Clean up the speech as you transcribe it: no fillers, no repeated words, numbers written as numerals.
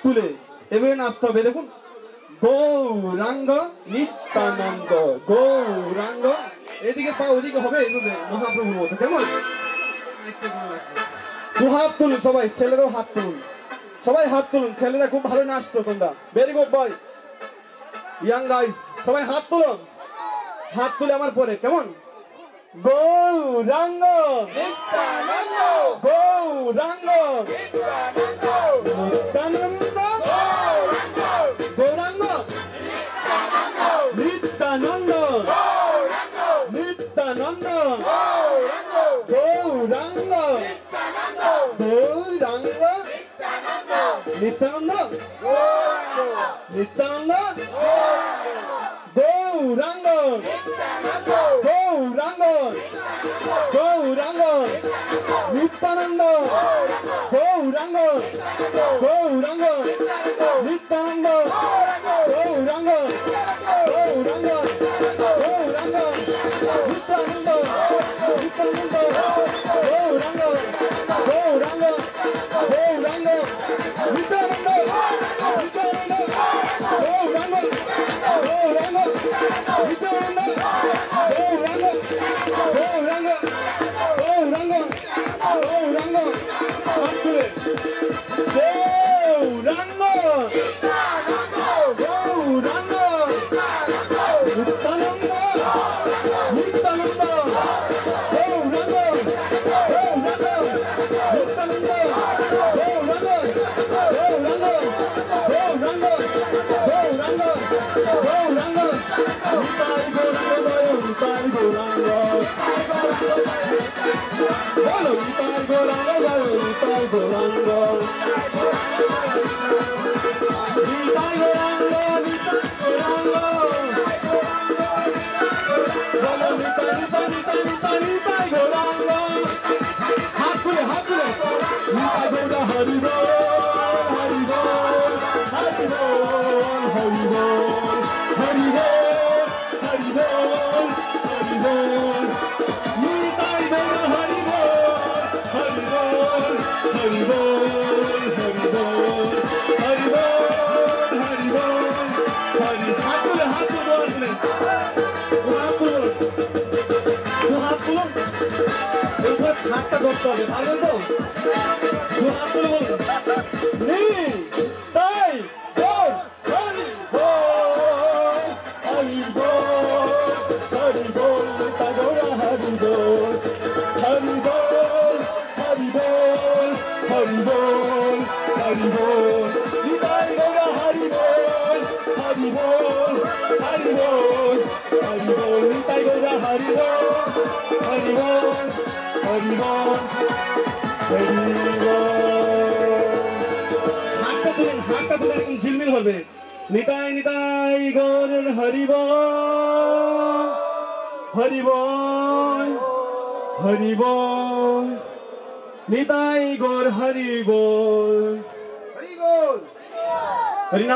তুলে এভাবে নাচতে হবে। দেখুন, গৌরাঙ্গ নিত্যানন্দ, গৌরাঙ্গ। এদিকে পা ওদিকে হবে এইভাবে মহাপ্রভুর মতো। কেমন? দু হাত তুলুন সবাই, ছেলেরাও হাত তুলুন, সবাই হাত তুলুন। ছেলেরা খুব ভালো নাচতো তোমরা, very good boy, young guys, সবাই হাত তুলুন। হাত তুলে আমার পরে কেমন? গৌরাঙ্গ নিত্যানন্দ, গৌরাঙ্গ নিত্যানন্দ, নিত্যানন্দ, গৌরাঙ্গ নিত্যানন্দ, নিত্যানন্দ, গৌরাঙ্গ গৌরাঙ্গ নিত্যানন্দ, নিত্যানন্দ, গৌরাঙ্গ গৌরাঙ্গ গৌরাঙ্গ নিত্যানন্দ, গৌরাঙ্গ গৌরাঙ্গ নিত্যানন্দ, গৌরাঙ্গ গৌরাঙ্গ গৌরাঙ্গ নিত্যানন্দ, নিত্যানন্দ, গৌরাঙ্গ গৌরাঙ্গ গৌরাঙ্গ নিত্যানন্দ, নিত্যানন্দ, গৌরাঙ্গ গৌরাঙ্গ নিত্যানন্দ, গৌরাঙ্গ গৌরাঙ্গ গৌরাঙ্গ গৌরাঙ্গ হাত তুলে গৌরাঙ্গ গৌরাঙ্গ নিত্যানন্দ, নিত্যানন্দ, গৌরাঙ্গ গৌরাঙ্গ নিত্যানন্দ, গৌরাঙ্গ গৌরাঙ্গ গৌরাঙ্গ গৌরাঙ্গ গৌরাঙ্গ নিতাই গৌরাঙ্গ, নিতাই গৌরাঙ্গ, বলো নিতাই গৌরাঙ্গ, বলো নিতাই গৌরাঙ্গ, নিতাই গৌরাঙ্গ, নিতাই গৌরাঙ্গ, বলো নিতাই নিতাই নিতাই নিতাই নিতাই গৌরাঙ্গ। হাত তুলে, হাত তুলে, নিতাই গৌরা হরি বল, হরি বল, হরি বল, হরি বল, হরি বল, হরি বল, হরি বল, নিতাই গৌরা হরি বল, হরি বল, হরি বল, হরি বল, হরি বল, হরি বল, হরি। হাত তুলে, হাত তুলে, হাত তুলে, দু হাত তুলুন, এরপর হাতটা ধরতে হবে, পারবেন তো? দু হাত তুলে বলুন, নিতাই গৌর হরি বল, হরি বল, হরি বল, নিতাই গৌরা হরি বল, হরি বল, হরি বল, হরি বল, হরি বল, নিতাই গৌরা হরি বল, হরি বল, হরি বল, হরি বল, নিতাই গৌরা হরি বল, হরি বল, হরি বল, হরি বল। হাতটা তুলুন, হাতটা তুলে এরকম ঝিলমিল হবে। নিতাই নিতাই গৌর হরি বল, হরি বল, হরি বল, নিতাই গৌর হরি বল, হরি বল, হরি নাম।